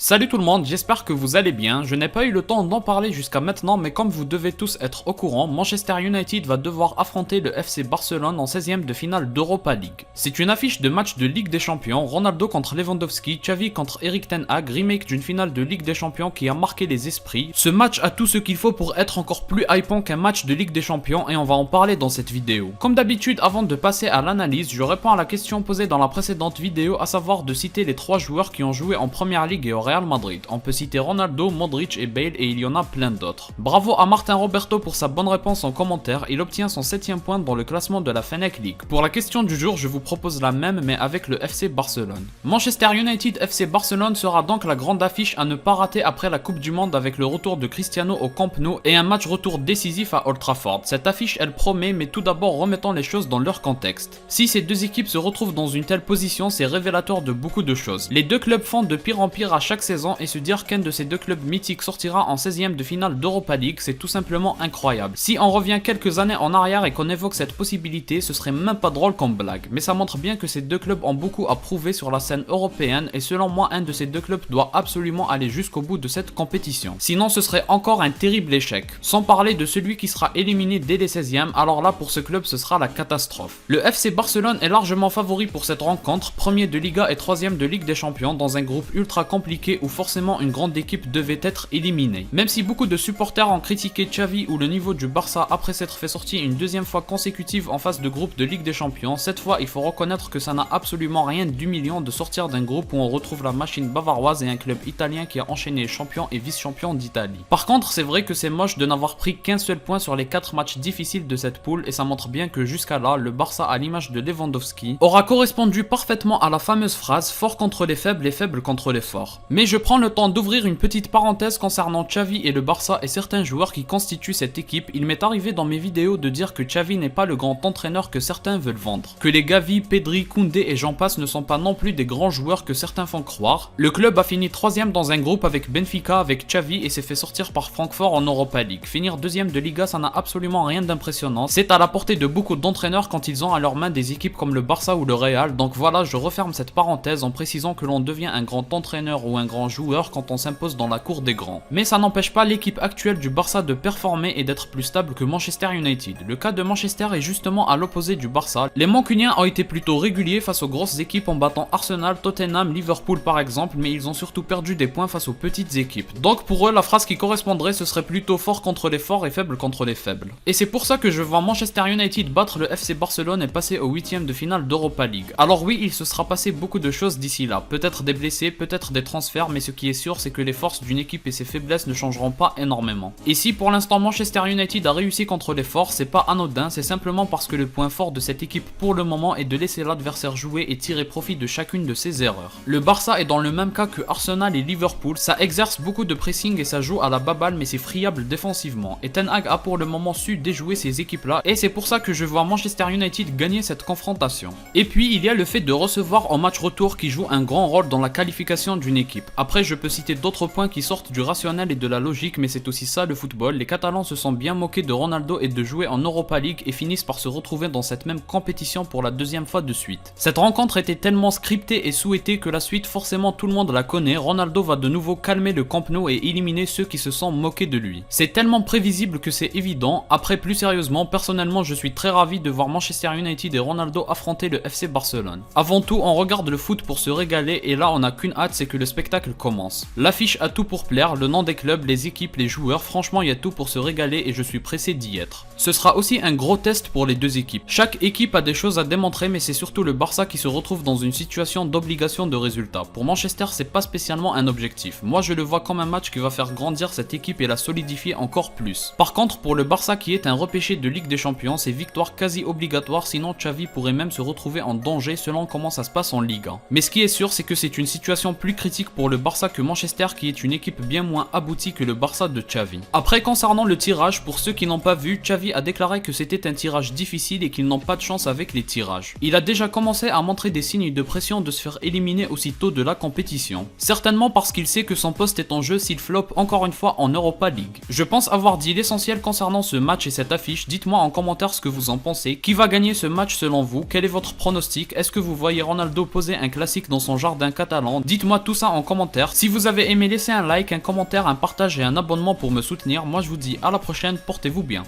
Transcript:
Salut tout le monde, j'espère que vous allez bien. Je n'ai pas eu le temps d'en parler jusqu'à maintenant, mais comme vous devez tous être au courant, Manchester United va devoir affronter le FC Barcelone en 16e de finale d'Europa League. C'est une affiche de match de Ligue des Champions, Ronaldo contre Lewandowski, Xavi contre Erik ten Hag, remake d'une finale de Ligue des Champions qui a marqué les esprits. Ce match a tout ce qu'il faut pour être encore plus hypant qu'un match de Ligue des Champions et on va en parler dans cette vidéo. Comme d'habitude, avant de passer à l'analyse, je réponds à la question posée dans la précédente vidéo, à savoir de citer les 3 joueurs qui ont joué en Première Ligue et au Real Madrid. On peut citer Ronaldo, Modric et Bale et il y en a plein d'autres. Bravo à Martin Roberto pour sa bonne réponse en commentaire, il obtient son 7ème point dans le classement de la Fennec League. Pour la question du jour, je vous propose la même mais avec le FC Barcelone. Manchester United FC Barcelone sera donc la grande affiche à ne pas rater après la Coupe du Monde avec le retour de Cristiano au Camp Nou et un match retour décisif à Old Trafford. Cette affiche elle promet, mais tout d'abord remettons les choses dans leur contexte. Si ces deux équipes se retrouvent dans une telle position, c'est révélateur de beaucoup de choses. Les deux clubs font de pire en pire à chaque saison et se dire qu'un de ces deux clubs mythiques sortira en 16e de finale d'Europa League, c'est tout simplement incroyable. Si on revient quelques années en arrière et qu'on évoque cette possibilité, ce serait même pas drôle comme blague. Mais ça montre bien que ces deux clubs ont beaucoup à prouver sur la scène européenne et selon moi, un de ces deux clubs doit absolument aller jusqu'au bout de cette compétition. Sinon, ce serait encore un terrible échec. Sans parler de celui qui sera éliminé dès les 16e, alors là pour ce club ce sera la catastrophe. Le FC Barcelone est largement favori pour cette rencontre, premier de Liga et 3e de Ligue des Champions dans un groupe ultra compliqué où forcément une grande équipe devait être éliminée. Même si beaucoup de supporters ont critiqué Xavi ou le niveau du Barça après s'être fait sortir une deuxième fois consécutive en phase de groupe de Ligue des Champions, cette fois il faut reconnaître que ça n'a absolument rien d'humiliant de sortir d'un groupe où on retrouve la machine bavaroise et un club italien qui a enchaîné champion et vice-champion d'Italie. Par contre, c'est vrai que c'est moche de n'avoir pris qu'un seul point sur les 4 matchs difficiles de cette poule et ça montre bien que jusqu'à là, le Barça à l'image de Lewandowski aura correspondu parfaitement à la fameuse phrase fort contre les faibles et faibles contre les forts. Mais je prends le temps d'ouvrir une petite parenthèse concernant Xavi et le Barça et certains joueurs qui constituent cette équipe. Il m'est arrivé dans mes vidéos de dire que Xavi n'est pas le grand entraîneur que certains veulent vendre, que les Gavi, Pedri, Koundé et j'en passe ne sont pas non plus des grands joueurs que certains font croire. Le club a fini 3ème dans un groupe avec Benfica, avec Xavi et s'est fait sortir par Francfort en Europa League. Finir 2ème de Liga, ça n'a absolument rien d'impressionnant. C'est à la portée de beaucoup d'entraîneurs quand ils ont à leur main des équipes comme le Barça ou le Real. Donc voilà, je referme cette parenthèse en précisant que l'on devient un grand entraîneur ou un grand joueur quand on s'impose dans la cour des grands. Mais ça n'empêche pas l'équipe actuelle du Barça de performer et d'être plus stable que Manchester United. Le cas de Manchester est justement à l'opposé du Barça. Les Mancuniens ont été plutôt réguliers face aux grosses équipes en battant Arsenal, Tottenham, Liverpool par exemple, mais ils ont surtout perdu des points face aux petites équipes. Donc pour eux, la phrase qui correspondrait ce serait plutôt fort contre les forts et faible contre les faibles. Et c'est pour ça que je vois Manchester United battre le FC Barcelone et passer au 8e de finale d'Europa League. Alors oui, il se sera passé beaucoup de choses d'ici là, peut-être des blessés, peut-être des transferts, mais ce qui est sûr c'est que les forces d'une équipe et ses faiblesses ne changeront pas énormément. Et si pour l'instant Manchester United a réussi contre les forts, c'est pas anodin, c'est simplement parce que le point fort de cette équipe pour le moment est de laisser l'adversaire jouer et tirer profit de chacune de ses erreurs. Le Barça est dans le même cas que Arsenal et Liverpool, ça exerce beaucoup de pressing et ça joue à la baballe mais c'est friable défensivement. Et Ten Hag a pour le moment su déjouer ces équipes là et c'est pour ça que je vois Manchester United gagner cette confrontation. Et puis il y a le fait de recevoir en match retour qui joue un grand rôle dans la qualification d'une équipe. Après je peux citer d'autres points qui sortent du rationnel et de la logique, mais c'est aussi ça le football. Les Catalans se sont bien moqués de Ronaldo et de jouer en Europa League et finissent par se retrouver dans cette même compétition pour la 2e fois de suite. Cette rencontre était tellement scriptée et souhaitée que la suite forcément tout le monde la connaît. Ronaldo va de nouveau calmer le Camp Nou et éliminer ceux qui se sont moqués de lui. C'est tellement prévisible que c'est évident. Après plus sérieusement, personnellement je suis très ravi de voir Manchester United et Ronaldo affronter le FC Barcelone. Avant tout, on regarde le foot pour se régaler et là on n'a qu'une hâte, c'est que le spectacle commence. L'affiche a tout pour plaire, le nom des clubs, les équipes, les joueurs, franchement il y a tout pour se régaler et je suis pressé d'y être. Ce sera aussi un gros test pour les deux équipes. Chaque équipe a des choses à démontrer mais c'est surtout le Barça qui se retrouve dans une situation d'obligation de résultat. Pour Manchester c'est pas spécialement un objectif. Moi je le vois comme un match qui va faire grandir cette équipe et la solidifier encore plus. Par contre pour le Barça qui est un repêché de Ligue des Champions, c'est victoire quasi obligatoire sinon Xavi pourrait même se retrouver en danger selon comment ça se passe en Liga. Mais ce qui est sûr c'est que c'est une situation plus critique pour le Barça que Manchester qui est une équipe bien moins aboutie que le Barça de Xavi. Après concernant le tirage, pour ceux qui n'ont pas vu, Xavi a déclaré que c'était un tirage difficile et qu'ils n'ont pas de chance avec les tirages. Il a déjà commencé à montrer des signes de pression de se faire éliminer aussitôt de la compétition. Certainement parce qu'il sait que son poste est en jeu s'il floppe encore une fois en Europa League. Je pense avoir dit l'essentiel concernant ce match et cette affiche, dites-moi en commentaire ce que vous en pensez. Qui va gagner ce match selon vous? Quel est votre pronostic? Est-ce que vous voyez Ronaldo poser un classique dans son jardin catalan? Dites-moi tout ça en commentaire commentaires. Si vous avez aimé, laissez un like, un commentaire, un partage et un abonnement pour me soutenir. Moi je vous dis à la prochaine, portez-vous bien.